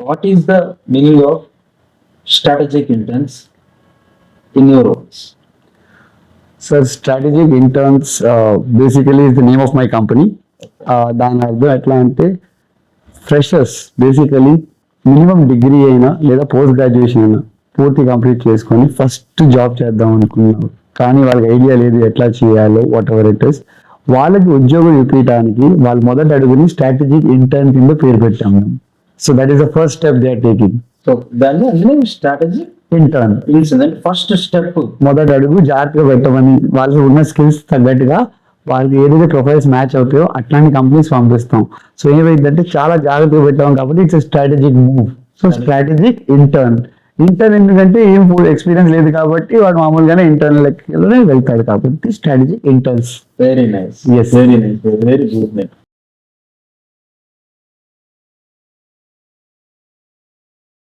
what is the meaning of strategic interns in your words? Sir, strategic interns basically is the name of my company. దాని అర్థం ఎట్లా అంటే freshers basically minimum degree అయినా లేదా post graduation అయినా పూర్తి complete చేసుకొని ఫస్ట్ జాబ్ చేద్దాం అనుకున్నారు, కానీ వాళ్ళకి ఐడియా లేదు ఎట్లా చేయాలో వాట్ ఎవర్ ఇట్ ఇస్. వాళ్ళకి ఉద్యోగం చూపించడానికి వాళ్ళ మొదటి అడుగుని స్ట్రాటజిక్ ఇంటర్న్ కింద పేరు పెట్టాం మేము. So that is the first step they are taking. So దాన్ని అంటే strategy intern incident first step, మొదటి అడుగు జాగ్రత్తగా పెట్టమని, వాళ్ళకి ఉన్న స్కిల్స్ తగ్గట్టుగా వాళ్ళకి ఏదైతే ప్రొఫైల్స్ మ్యాచ్ అవుతాయో అట్లాంటి కంపెనీస్ పంపిస్తాం. సో ఏమైందంటే చాలా జాగ్రత్తగా పెట్టాం కాబట్టి it's strategic move. So strategic intern ఎందుకంటే ఏం ఎక్స్పీరియన్స్ లేదు కాబట్టి వాడు మామూలుగానే ఇంటర్న్ లెక్కలోనే వెళ్తాడు కాబట్టి strategic interns. Very nice, Yes. Very nice, very good.